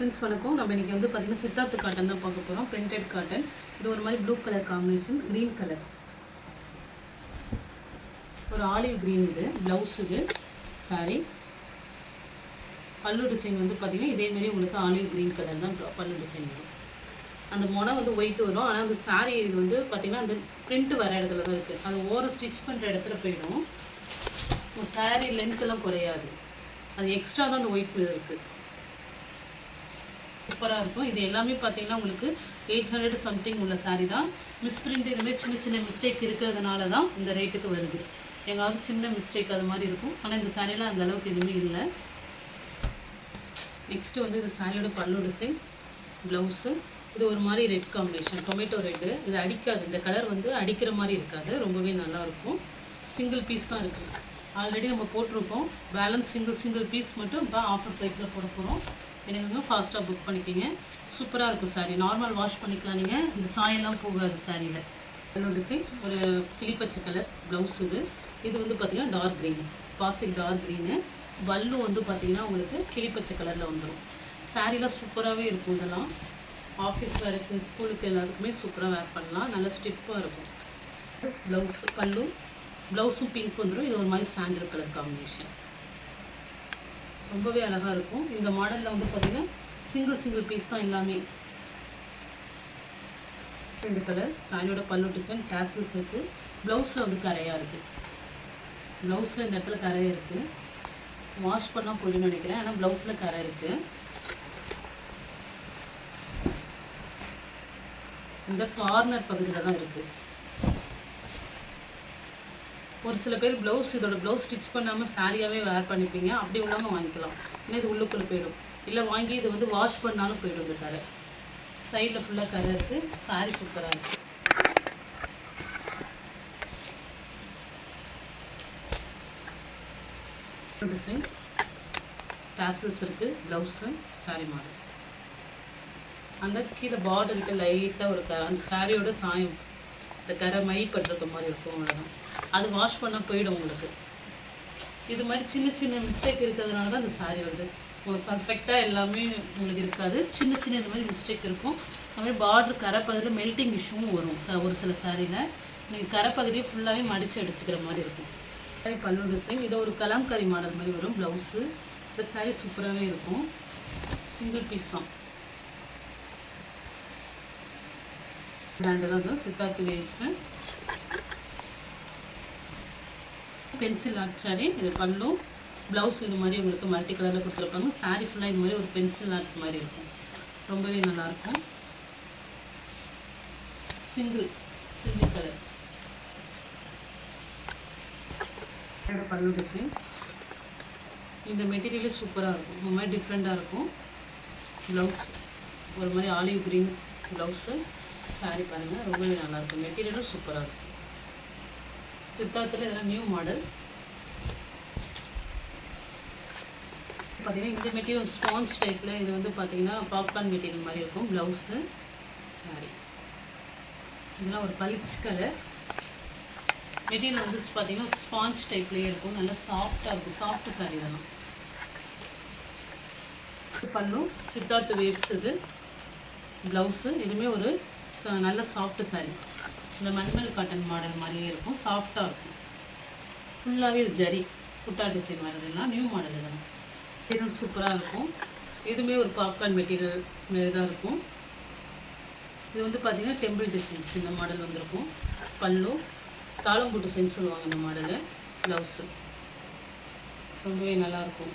Friends வணக்கம். நம்ம இன்றைக்கி வந்து பார்த்திங்கன்னா சித்தார்த்து காட்டன் தான் பார்க்க போகிறோம். Printed cotton. இது ஒரு மாதிரி blue colour combination, green colour, ஒரு ஆலிவ் க்ரீன். இது ப்ளவுஸ், இது சாரீ. பல்லு டிசைன் வந்து பார்த்திங்கன்னா இதேமாரி உங்களுக்கு ஆலிவ் க்ரீன் கலர் தான் பல்லு டிசைன் வரும். அந்த முனை வந்து ஒயிட் வரும். ஆனால் அந்த சாரீ இது வந்து பார்த்திங்கன்னா அந்த பிரிண்ட் வர இடத்துல தான் இருக்குது. அது ஓரம் ஸ்டிச் பண்ணுற இடத்துல போயிடும். சாரீ லென்த்தெல்லாம் குறையாது. அது எக்ஸ்ட்ரா தான் அந்த ஒயிட் இருக்குது. சூப்பராக இருக்கும். இது எல்லாமே பார்த்தீங்கன்னா உங்களுக்கு 800 சம்திங் உள்ள சாரீ தான். மிஸ்பிரிண்ட் இதுமாதிரி சின்ன சின்ன மிஸ்டேக் இருக்கிறதுனால தான் இந்த ரேட்டுக்கு வருது. எங்காவது சின்ன மிஸ்டேக் அது மாதிரி இருக்கும். ஆனால் இந்த சாரீலாம் அந்த அளவுக்கு எதுவுமே இல்லை. நெக்ஸ்ட்டு வந்து இது சாரியோட பல்லு டிசைன், ப்ளவுஸு. இது ஒரு மாதிரி ரெட் காம்பினேஷன், டொமேட்டோ ரெட்டு. இது அடிக்காது, இந்த கலர் வந்து அடிக்கிற மாதிரி இருக்காது, ரொம்பவே நல்லாயிருக்கும். சிங்கிள் பீஸ் தான் இருக்குது. ஆல்ரெடி நம்ம போட்டிருக்கோம். பேலன்ஸ் சிங்கிள் பீஸ் மட்டும் இப்போ ஆஃபர் ப்ரைஸில் போட போகிறோம். எனக்கு வந்து ஃபாஸ்ட்டாக புக் பண்ணிக்கிங்க. சூப்பராக இருக்கும் சாரீ. நார்மல் வாஷ் பண்ணிக்கலாம் நீங்கள். இந்த சாயெல்லாம் போகாது சாரியில். இன்னொரு டிசைன், ஒரு கிளிப்பச்சை கலர் ப்ளவுஸ். இது வந்து பார்த்திங்கன்னா dark green, PASIC dark green. பல்லு வந்து பார்த்திங்கன்னா உங்களுக்கு கிளிப்பச்சை கலரில் வந்துடும். சாரீலாம் சூப்பராகவே இருக்கும். இதெல்லாம் ஆஃபீஸ் வேருக்கு, ஸ்கூலுக்கு எல்லாத்துக்குமே சூப்பராக வேர் பண்ணலாம். நல்லா ஸ்டிப்பாக இருக்கும். ப்ளவுஸு, பல்லு, ப்ளவுஸும் பிங்க் வந்துடும். இது ஒரு மாதிரி சாண்டல் கலர் காம்பினேஷன், ரொம்பவே அழகாக இருக்கும். இந்த மாடலில் வந்து பார்த்திங்கன்னா சிங்கிள் பீஸ் தான் எல்லாமே. ரெண்டு கலர். சாரியோட பல்லு டிசைன், டேசல்ஸ் இருக்குது. ப்ளவுஸில் வந்து கரையாக இருக்குது. ப்ளவுஸில் இந்த இடத்துல கரை இருக்குது. வாஷ் பண்ணால் போயிடும்னு நினைக்கிறேன். ஆனால் ப்ளவுஸில் கரை இருக்குது. இந்த கார்னர் பகுதியில் தான் இருக்குது. ஒரு சில பேர் ப்ளவுஸ், இதோட ப்ளவுஸ் ஸ்டிச் பண்ணாமல் சாரியாகவே வேர் பண்ணிப்பீங்க. அப்படி உள்ளவங்க வாங்கிக்கலாம். ஏன்னா இது உள்ளுக்குள்ளே போயிடும். இல்லை வாங்கி இது வந்து வாஷ் பண்ணாலும் போயிடும். இந்த கரை சைடில் ஃபுல்லாக கரை இருக்குது. சாரி சூப்பராக இருக்குது. டிசைன், டாசல்ஸ் இருக்குது. Blouse, sorry model. அந்த கீழே பார்டருக்கு லைட்டாக ஒரு அந்த சாரியோட சாயம், இந்த கரை மை பட்டிருக்க மாதிரி இருக்கும். அவ்வளோதான். அது வாஷ் பண்ணால் போயிடும் உங்களுக்கு. இது மாதிரி சின்ன மிஸ்டேக் இருக்கிறதுனால தான் இந்த சாரீ வருது. உங்களுக்கு பர்ஃபெக்டாக எல்லாமே உங்களுக்கு இருக்காது. சின்ன இந்த மாதிரி மிஸ்டேக் இருக்கும். அது மாதிரி பார்டர் கரை பகுதியில் மெல்ட்டிங் இஷ்யூவும் வரும். ஒரு சில சாரியில் நீங்கள் கரை பகுதியை ஃபுல்லாகவே மடித்து அடிச்சுக்கிற மாதிரி இருக்கும். சாரி பல்லு டிசைன். இதை ஒரு கலாம்காரி மாடல் மாதிரி வரும் ப்ளவுஸு. இந்த சாரீ சூப்பராகவே இருக்கும். சிங்கிள் பீஸ் தான். பிராண்டு தான் Siddharth waves. Pencil art sari. இது பல்லு, ப்ளவுஸ் இது மாதிரி உங்களுக்கு மல்டி கலரில் கொடுத்துருப்பாங்க. சாரீ ஃபுல்லாக இது மாதிரி ஒரு பென்சில் ஆர்ட் மாதிரி இருக்கும். ரொம்பவே நல்லாயிருக்கும். Single colour. பல்லு டிசைன். இந்த மெட்டீரியலே சூப்பராக இருக்கும். இந்த மாதிரி டிஃப்ரெண்ட்டாக இருக்கும். ப்ளவுஸ் ஒரு மாதிரி ஆலிவ் க்ரீன் ப்ளவுஸு. சாரீ பாருங்கள், ரொம்பவே நல்லாயிருக்கும். மெட்டீரியலும் சூப்பராக இருக்கும். சித்தார்த்தில் இதெல்லாம் நியூ மாடல். பார்த்தீங்கன்னா இந்த மெட்டீரியல் ஸ்பாஞ்ச் டைப்பில். இது வந்து பார்த்தீங்கன்னா பாப்கார்ன் மெட்டீரியல் மாதிரி இருக்கும். ப்ளவுஸு, சாரீ. இதெல்லாம் ஒரு பளிச்சு கலர். மெட்டீரியல் வந்து பார்த்தீங்கன்னா ஸ்பாஞ்ச் டைப்லேயே இருக்கும். நல்லா சாஃப்டாக இருக்கும். சாஃப்ட் சாரீ இதெல்லாம். பல்லு சித்தார்த்து வேவ்ஸ். இது ப்ளவுஸு. இதுவுமே ஒரு நல்ல சாஃப்ட் சாரீ. இந்த மண்மல் காட்டன் மாடல் மாதிரியே இருக்கும். சாஃப்டாக இருக்கும். ஃபுல்லாகவே இது ஜரி புட்டா டிசைன் வரதுலாம் நியூ மாடல். இதெல்லாம் மெட்டீரியல் சூப்பராக இருக்கும். இதுவுமே ஒரு பாப்கார்ன் மெட்டீரியல் மாரி தான் இருக்கும். இது வந்து பார்த்திங்கன்னா டெம்பிள் டிசைன்ஸ் இந்த மாடல் வந்திருக்கும். பல்லு தாளம்பூ டிசைன் சொல்லுவாங்க இந்த மாடலு. ப்ளவுஸு ரொம்பவே நல்லாயிருக்கும்.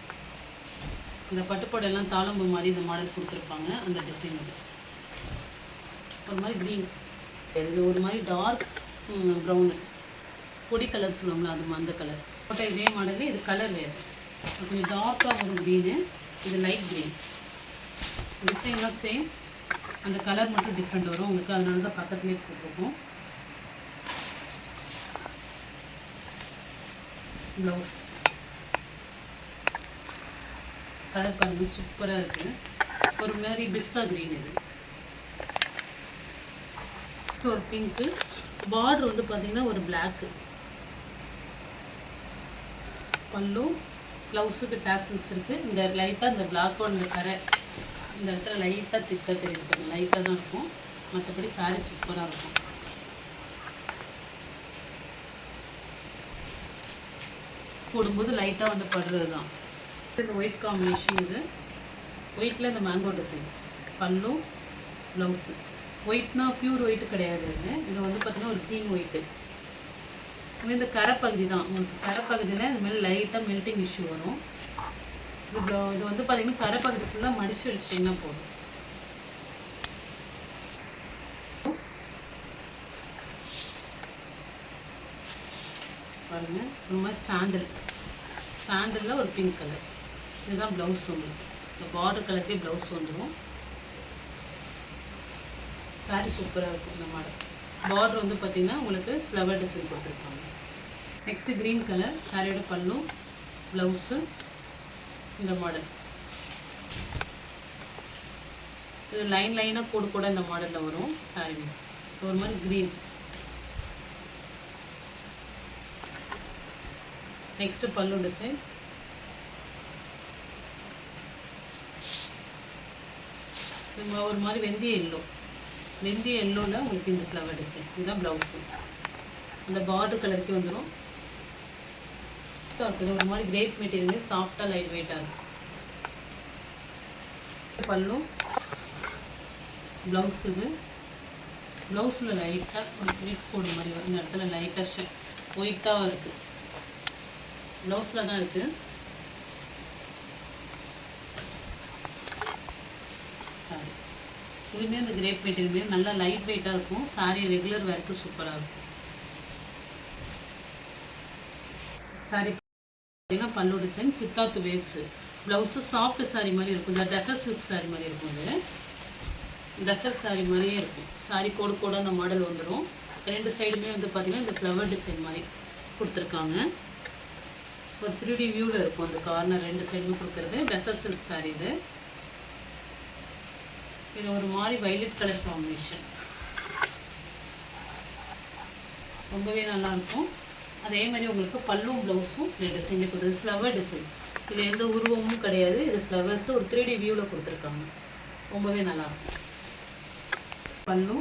இந்த பட்டுப்படையெல்லாம் தாளம்பூ மாதிரி இந்த மாடல் கொடுத்துருப்பாங்க. அந்த டிசைன் ஒரு மாதிரி க்ரீன். இது ஒரு மாதிரி டார்க் ப்ரௌனு, பொடி கலர் சொல்லுவாங்களா, அது அந்த கலர் போட்டால் இதே மாடலில். இது கலர் வேறு, கொஞ்சம் டார்க்காக வரும் க்ரீனு. இது லைட் க்ரீன். டிசைன்லாம் சேம், அந்த கலர் மட்டும் டிஃப்ரெண்ட் வரும் உங்களுக்கு. அதனால தான் பக்கத்துலேயே போட்டிருக்கோம். ப்ளவுஸ் கலர் பாருங்கள், சூப்பராக இருக்குது. ஒரு மாதிரி பிஸ்தா க்ரீன். இது ஒரு பிங்க்கு. பார்டர் வந்து பார்த்தீங்கன்னா ஒரு பிளாக்கு. பல்லு, ப்ளவுஸுக்கு டேசல்ஸ் இருக்குது. இந்த லைட்டாக இந்த பிளாக்கோட இந்த கரை இந்த இடத்துல லைட்டாக திக்காக தெரியுது, லைட்டாக தான் இருக்கும். மற்றபடி சாரீ சூப்பராக இருக்கும். போடும்போது லைட்டாக வந்து படுறது தான். இந்த ஒயிட் காம்பினேஷன், இது ஒயிட்டில் இந்த மேங்கோ டிசைன், பல்லு ப்ளவுஸு. ஒயிட்னா பியூர் ஒயிட்டு கிடையாது, இது வந்து பார்த்திங்கன்னா ஒரு க்ரீன் ஒயிட்டு. இந்த கரைப்பகுதி தான் உங்களுக்கு, கரைப்பகுதியில் இந்த மாதிரி லைட்டாக மெல்ட்டிங் இஷ்யூ வரும். இது வந்து பார்த்திங்கன்னா கரைப்பகுதி ஃபுல்லாக மடிச்சு அடிச்சிட்டிங்கன்னா போதும். பாருங்கள், ஒரு மாதிரி சாண்டலில் ஒரு பிங்க் கலர். இதுதான் ப்ளவுஸ் உங்களுக்கு. இந்த பார்டர் கலருக்கே ப்ளவுஸ் வந்துடும். சாரீ சூப்பராக இருக்கும். இந்த மாடல் பார்டர் வந்து பார்த்திங்கன்னா உங்களுக்கு ஃப்ளவர் டிசைன் கொடுத்துருக்காங்க. நெக்ஸ்ட்டு க்ரீன் கலர் சாரியோட பல்லு, ப்ளவுஸு இந்த மாடல். இது லைனாக கோடு கூட இந்த மாடலில் வரும் சாரீ. ஒரு மாதிரி க்ரீன். நெக்ஸ்ட்டு பல்லு டிசைன். ஒரு மாதிரி வெந்தய எல்லோவில் உங்களுக்கு இந்த ஃப்ளவர் டிசைன். இதுதான் ப்ளவுஸு. அந்த பார்டர் கலருக்கே வந்துடும். இருக்குது ஒரு மாதிரி கிரேப் மெட்டீரியல், சாஃப்டாக லைட் வெயிட்டாக இருக்கும். பல்லு ப்ளவுஸ். இது ப்ளவுஸில் லைட்டாக ஒரு கிரேப் கோடு மாதிரி வரும். இந்த இடத்துல லைட்டாக ஒயிட்டாக இருக்குது. ப்ளவுஸில் தான் இருக்குது. சாரி, இதுவுமே இந்த கிரேப் மெட்டீரியல் நல்லா லைட் வெயிட்டாக இருக்கும். சாரி ரெகுலர் வேர்க்கு சூப்பராக இருக்கும். சாரி பார்த்தீங்கன்னா பல்லு design, Siddharth waves. Blouse soft sorry மாதிரி இருக்கும். இந்த டெசர்ட் சில்க் சாரி மாதிரி இருக்கும். இது டெசர்ட் சாரி மாதிரியே இருக்கும். சாரி கோடு அந்த மாடல் வந்துடும். ரெண்டு சைடுமே வந்து பார்த்திங்கன்னா இந்த ஃப்ளவர் டிசைன் மாதிரி கொடுத்துருக்காங்க. ஒரு 3D வியூவில் இருக்கும் அந்த கார்னர் ரெண்டு சைடுமே கொடுக்குறது. டெசர்ட் சில்க் சாரி இது. இது ஒரு மாதிரி வைலட் கலர் காம்பினேஷன், ரொம்பவே நல்லாயிருக்கும். அதே மாதிரி உங்களுக்கு பல்லும் ப்ளவுஸும் இந்த டிசைனில் கொடுத்தது ஃப்ளவர் டிசைன். இது எந்த உருவமும் கிடையாது, இது ஃப்ளவர்ஸு ஒரு 3D வியூவில் கொடுத்துருக்காங்க. ரொம்பவே நல்லாயிருக்கும். பல்லு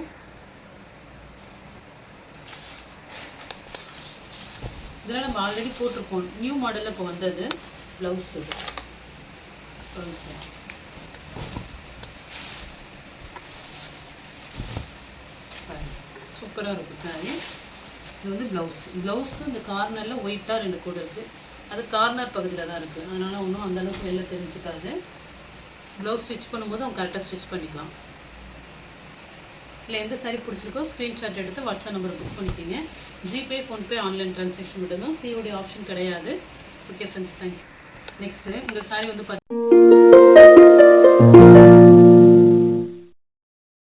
இதெல்லாம் நம்ம ஆல்ரெடி போட்டிருக்கோம். நியூ மாடலில் இப்போ வந்தது ப்ளவுஸ். இது ப்ளவுஸ் சூப்பராக இருக்கும் சாரி. இது வந்து ப்ளவுஸு இந்த கார்னரில் ஒயிட்டாக 2 கோடு இருக்குது. அது கார்னர் பகுதியில் தான் இருக்குது, அதனால் ஒன்றும் அந்தளவுக்கு வெளில தெரிஞ்சுக்காது. ப்ளவுஸ் ஸ்டிச் பண்ணும்போது அவங்க கரெக்டாக ஸ்டிச் பண்ணிக்கலாம். இல்லை எந்த சாரி பிடிச்சிருக்கோ ஸ்க்ரீன்ஷாட் எடுத்து வாட்ஸ்அப் நம்பர் புக் பண்ணிக்கிங்க. ஜிபே, ஃபோன்பே, ஆன்லைன் ட்ரான்சாக்ஷன் மட்டும்தான், சிஓடி ஆப்ஷன் கிடையாது. Okay friends, thank you. நெக்ஸ்ட்டு இந்த சாரி வந்து